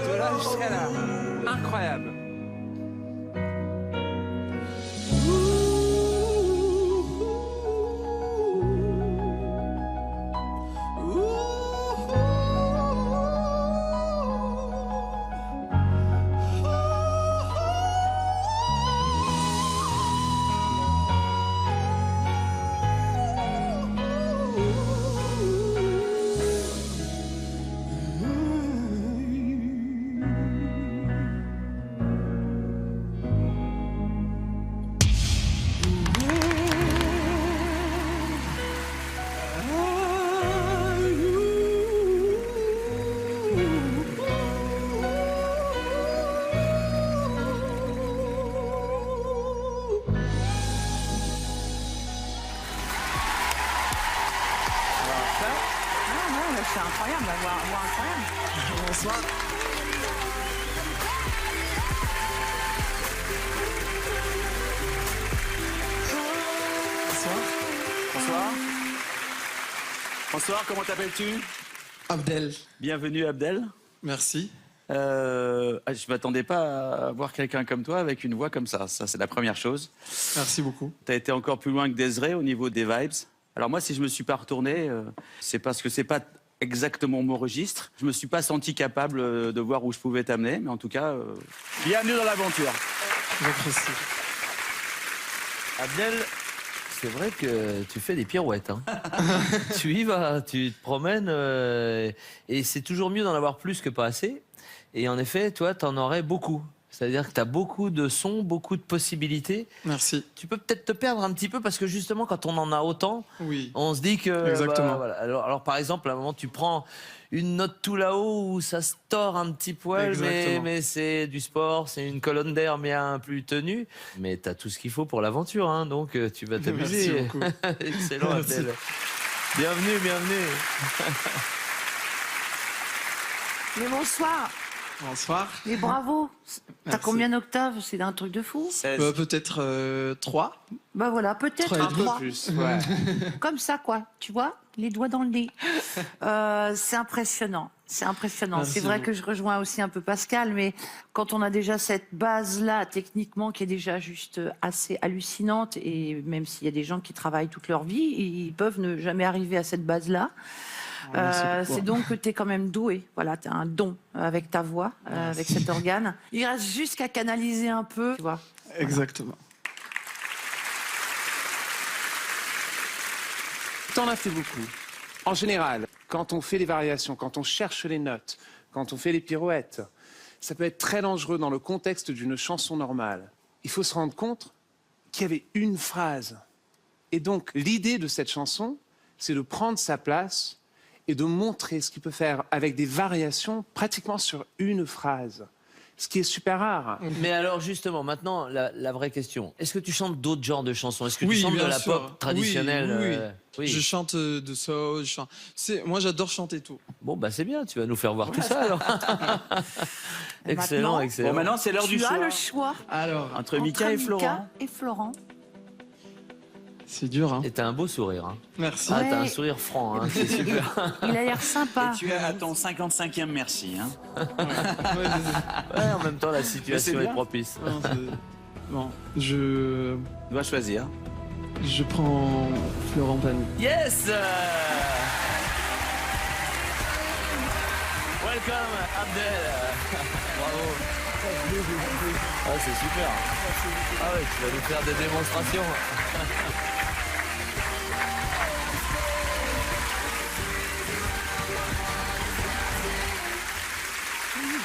De là jusqu'à là. Incroyable. C'est incroyable, voix incroyable. Bonsoir. Bonsoir. Bonsoir. Bonsoir, comment t'appelles-tu? Abdel. Bienvenue Abdel. Merci. Je m'attendais pas à voir quelqu'un comme toi avec une voix comme ça. Ça, c'est la première chose. Merci beaucoup. Tu as été encore plus loin que Desiree au niveau des vibes. Alors moi, si je me suis pas retourné, c'est parce que c'est pas exactement mon registre. Je me suis pas senti capable de voir où je pouvais t'amener. Mais en tout cas, bienvenue dans l'aventure. J'apprécie. Abdel, c'est vrai que tu fais des pirouettes. Hein. Tu y vas, tu te promènes et c'est toujours mieux d'en avoir plus que pas assez. Et en effet, toi, tu en aurais beaucoup. C'est-à-dire que tu as beaucoup de sons, beaucoup de possibilités. Merci. Tu peux peut-être te perdre un petit peu parce que justement, quand on en a autant, Oui. on se dit que... Exactement. Voilà. Alors, par exemple, à un moment, tu prends une note tout là-haut où ça se tord un petit poil, mais c'est du sport, c'est une colonne d'air bien plus tenue. Mais tu as tout ce qu'il faut pour l'aventure, hein, donc tu vas t'amuser. Merci beaucoup. Excellent, Merci. Abdel. Bienvenue, bienvenue. Mais bonsoir. Bonsoir. Mais bravo. T'as Merci. combien d'octaves? C'est un truc de fou. 16. Peut-être 3. Bah voilà, peut-être 3 et un demi. trois. Plus, ouais. Comme ça, quoi. Tu vois, les doigts dans le nez. C'est impressionnant. C'est impressionnant. Merci C'est vrai beaucoup. que je rejoins aussi un peu Pascal, mais quand on a déjà cette base-là, techniquement, qui est déjà juste assez hallucinante, et même s'il y a des gens qui travaillent toute leur vie, ils peuvent ne jamais arriver à cette base-là. Merci beaucoup. C'est donc que tu es quand même doué. Voilà, tu as un don avec ta voix, avec cet organe. Il reste juste qu'à canaliser un peu, tu vois. Exactement. T'en as fait beaucoup. En général, quand on fait les variations, quand on cherche les notes, quand on fait les pirouettes, ça peut être très dangereux dans le contexte d'une chanson normale. Il faut se rendre compte qu'il y avait une phrase. Et donc, l'idée de cette chanson, c'est de prendre sa place et de montrer ce qu'il peut faire avec des variations pratiquement sur une phrase. Ce qui est super rare. Mais alors justement, maintenant, la vraie question. Est-ce que tu chantes d'autres genres de chansons? Est-ce que Oui, tu chantes de bien la sûr. pop traditionnelle? Oui, Oui. Je chante de soul. Moi, j'adore chanter tout. Bon, bah c'est bien, tu vas nous faire voir tout ça alors. Excellent, Maintenant, excellent. Bon, maintenant, c'est l'heure du Tu as choix. le choix Alors, Entre Mika et Florent. et Florent. c'est dur, hein. Et t'as un beau sourire. Hein. Merci. Ah, Ouais. t'as un sourire franc, hein. C'est super. Il a l'air sympa. Et tu es à ton 55e merci. Hein. Ouais, en même temps, la situation Mais c'est est bien. propice. Non, bon, je Tu dois choisir. prends Florent Pagny. Yes! Welcome, Abdel. Bravo. Ah, c'est super. Ah ouais, tu vas nous faire des démonstrations.